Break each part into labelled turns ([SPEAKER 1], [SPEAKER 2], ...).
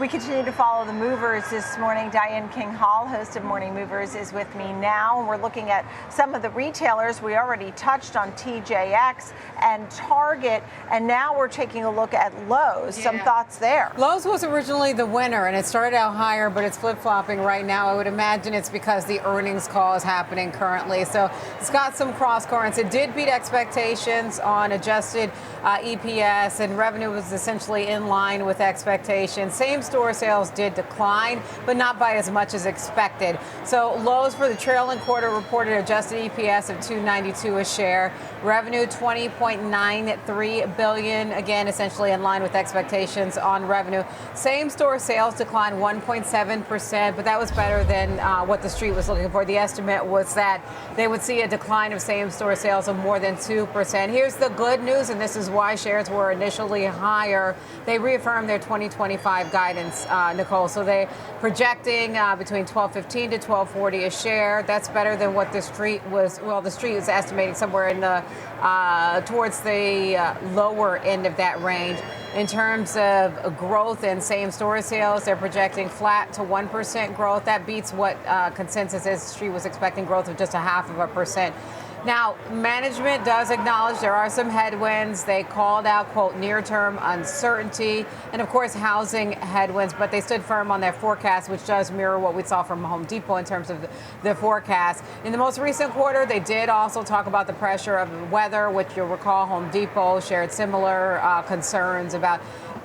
[SPEAKER 1] We continue to follow the movers this morning. Diane King Hall, host of Morning Movers, is with me now. We're looking at some of the retailers. We already touched on TJX and Target, and now we're taking a look at Lowe's. Some thoughts there.
[SPEAKER 2] Lowe's was originally the winner, and it started out higher, but it's flip-flopping right now. I would imagine it's because the earnings call is happening currently. So it's got some cross currents. It did beat expectations on adjusted EPS, and revenue was essentially in line with expectations. Same-store sales did decline, but not by as much as expected. So Lowe's for the trailing quarter reported adjusted EPS of $2.92 a share. Revenue $20.93 billion, again, essentially in line with expectations on revenue. Same-store sales declined 1.7%, but that was better than what the street was looking for. The estimate was that they would see a decline of same-store sales of more than 2%. Here's the good news, and this is why shares were initially higher. They reaffirmed their 2025 guidance, Nicole. So they're projecting between $12.15 to $12.40 a share. That's better than what the street was. Well, the street is estimating somewhere in the towards the lower end of that range. In terms of growth in same-store sales, they're projecting flat to 1% growth. That beats what consensus is. The street was expecting growth of just 0.5%. Now, management does acknowledge there are some headwinds. They called out, quote, near-term uncertainty and, of course, housing headwinds, but they stood firm on their forecast, which does mirror what we saw from Home Depot in terms of the forecast. In the most recent quarter, they did also talk about the pressure of the weather, which you'll recall Home Depot shared similar concerns about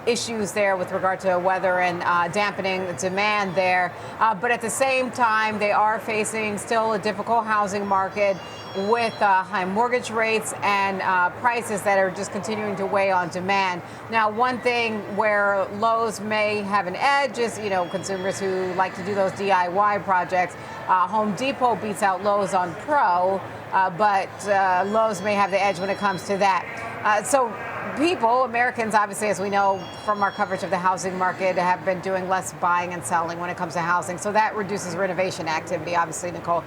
[SPEAKER 2] issues there with regard to weather and dampening demand there. But at the same time, they are facing still a difficult housing market with high mortgage rates and prices that are just continuing to weigh on demand. Now, one thing where Lowe's may have an edge is, you know, consumers who like to do those DIY projects. Home Depot beats out Lowe's on Pro, but Lowe's may have the edge when it comes to that. So people, Americans, obviously, as we know from our coverage of the housing market, have been doing less buying and selling when it comes to housing. So that reduces renovation activity, obviously, Nicole.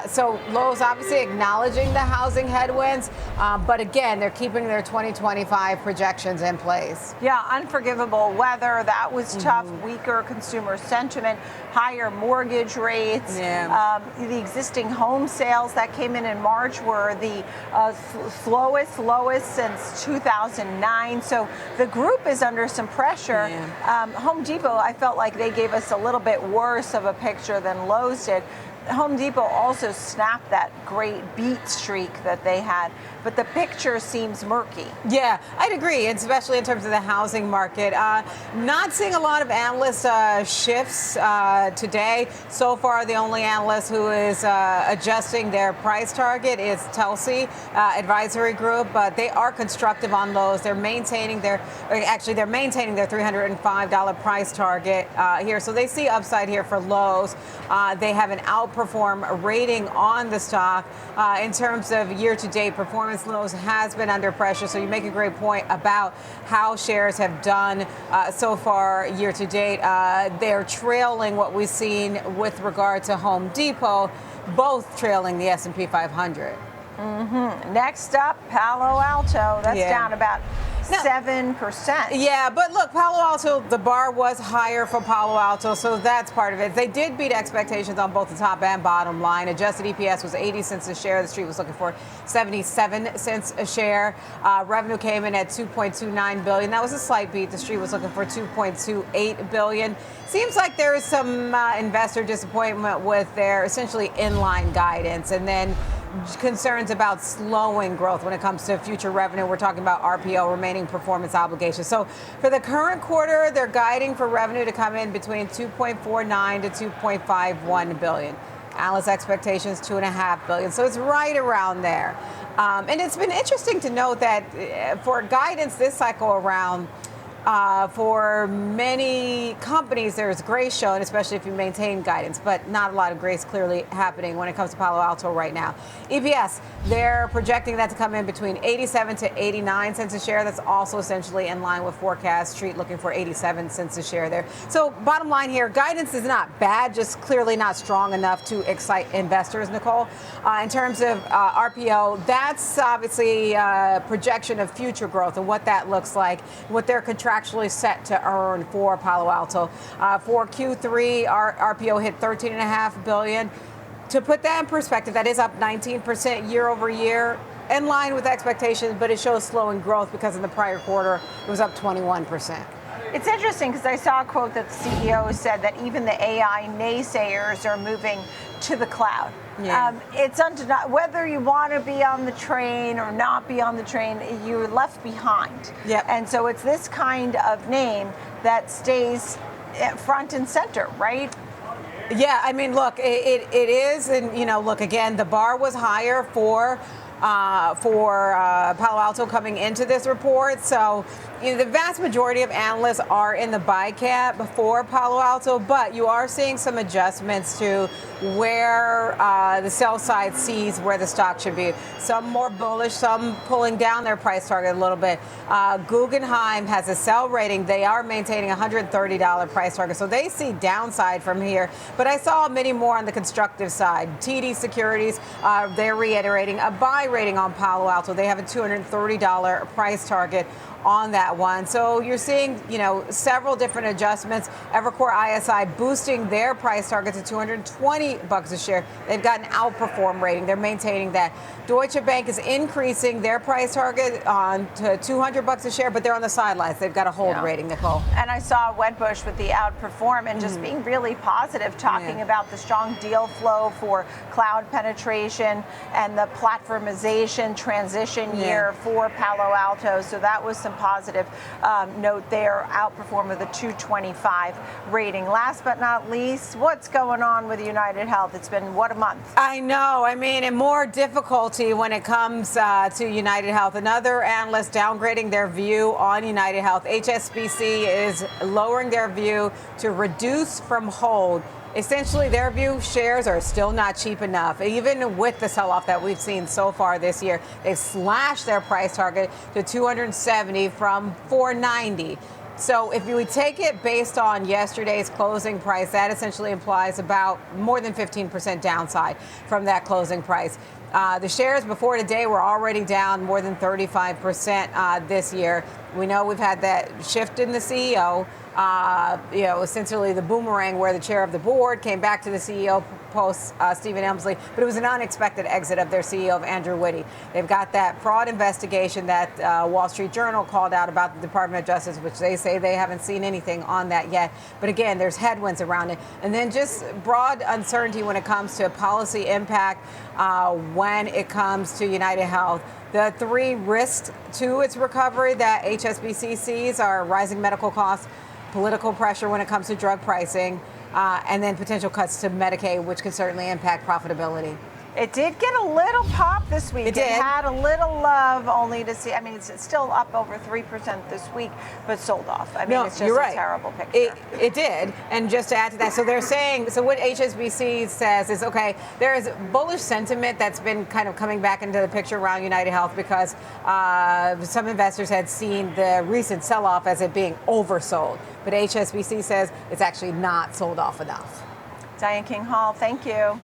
[SPEAKER 2] So Lowe's obviously acknowledging the housing headwinds, but again, they're keeping their 2025 projections in place.
[SPEAKER 1] Yeah, unforgivable weather. That was tough. Weaker consumer sentiment, higher mortgage rates.
[SPEAKER 2] Yeah.
[SPEAKER 1] The existing home sales that came in March were the lowest since 2009. So the group is under some pressure.
[SPEAKER 2] Yeah.
[SPEAKER 1] Home Depot, I felt like they gave us a little bit worse of a picture than Lowe's did. Home Depot also snapped that great beat streak that they had, but the picture seems murky.
[SPEAKER 2] Yeah, I'd agree, especially in terms of the housing market. Not seeing a lot of analyst shifts today. So far, the only analyst who is adjusting their price target is Telsey Advisory Group, but they are constructive on Lowe's. They're maintaining their $305 price target here. So they see upside here for Lowe's. They have an outperform rating on the stock. In terms of year-to-date performance, Lowe's has been under pressure. So you make a great point about how shares have done so far year-to-date. They're trailing what we've seen with regard to Home Depot, both trailing the S&P 500.
[SPEAKER 1] Next up, Palo Alto. That's down about 7%.
[SPEAKER 2] Yeah, but look, Palo Alto, the bar was higher for Palo Alto, so that's part of it. They did beat expectations on both the top and bottom line. Adjusted EPS was 80 cents a share. The street was looking for 77 cents a share. Revenue came in at $2.29 billion. That was a slight beat. The street was looking for $2.28 billion. Seems like there is some investor disappointment with their essentially inline guidance, and then concerns about slowing growth when it comes to future revenue. We're talking about RPO, remaining performance obligations. So for the current quarter, they're guiding for revenue to come in between $2.49 to $2.51 billion. Analyst expectations, $2.5 billion. So it's right around there. And it's been interesting to note that for guidance this cycle around, for many companies, there's grace shown, especially if you maintain guidance, but not a lot of grace clearly happening when it comes to Palo Alto right now. EPS, they're projecting that to come in between 87 to 89 cents a share. That's also essentially in line with forecast. Street looking for 87 cents a share there. So bottom line here, guidance is not bad, just clearly not strong enough to excite investors, Nicole. In terms of RPO, that's obviously a projection of future growth and what that looks like, what they're contracting contractually set to earn for Palo Alto. For Q3, our RPO hit $13.5 billion. To put that in perspective, that is up 19% year over year, in line with expectations, but it shows slowing growth because in the prior quarter, it was up 21%.
[SPEAKER 1] It's interesting because I saw a quote that the CEO said that even the AI naysayers are moving to the cloud.
[SPEAKER 2] Yeah.
[SPEAKER 1] It's undeniable. Whether you want to be on the train or not be on the train, you're left behind.
[SPEAKER 2] Yep.
[SPEAKER 1] And so it's this kind of name that stays front and center, right?
[SPEAKER 2] Yeah, I mean, look, it is, and look, again, the bar was higher for Palo Alto coming into this report. So the vast majority of analysts are in the buy cap for Palo Alto, but you are seeing some adjustments to where the sell side sees where the stock should be. Some more bullish, some pulling down their price target a little bit. Guggenheim has a sell rating. They are maintaining $130 price target, so they see downside from here. But I saw many more on the constructive side. TD Securities, they're reiterating a buy rating on Palo Alto. They have a $230 price target on that one. So you're seeing, several different adjustments. Evercore ISI boosting their price target to $220 a share. They've got an outperform rating. They're maintaining that. Deutsche Bank is increasing their price target on to $200 a share, but they're on the sidelines. They've got a hold rating, Nicole.
[SPEAKER 1] And I saw Wedbush with the outperform and just being really positive, talking about the strong deal flow for cloud penetration and the platformization transition year for Palo Alto. So that was some positive note there. Outperform with a 225 rating. Last but not least, what's going on with UnitedHealth? It's been, what, a month?
[SPEAKER 2] I know. I mean, and more difficulty when it comes to UnitedHealth. Another analyst downgrading their view on UnitedHealth. HSBC is lowering their view to reduce from hold. Essentially, their view, shares are still not cheap enough. Even with the sell-off that we've seen so far this year, they've slashed their price target to $270 from $490. So if we take it based on yesterday's closing price, that essentially implies about more than 15% downside from that closing price. The shares before today were already down more than 35% this year. We know we've had that shift in the CEO. Essentially the boomerang where the chair of the board came back to the CEO post Stephen Emsley, but it was an unexpected exit of their CEO, of Andrew Whitty. They've got that fraud investigation that Wall Street Journal called out about the Department of Justice, which they say they haven't seen anything on that yet. But again, there's headwinds around it. And then just broad uncertainty when it comes to policy impact when it comes to UnitedHealth. The three risks to its recovery that HSBC sees are rising medical costs, political pressure when it comes to drug pricing, and then potential cuts to Medicaid, which could certainly impact profitability.
[SPEAKER 1] It did get a little pop this week.
[SPEAKER 2] It did.
[SPEAKER 1] It had a little love, only to see. I mean, it's still up over 3% this week, but sold off. I mean, it's just a terrible picture.
[SPEAKER 2] It did. And just to add to that, so they're saying, so what HSBC says is, okay, there is bullish sentiment that's been kind of coming back into the picture around UnitedHealth because some investors had seen the recent sell-off as it being oversold. But HSBC says it's actually not sold off enough.
[SPEAKER 1] Diane King Hall, thank you.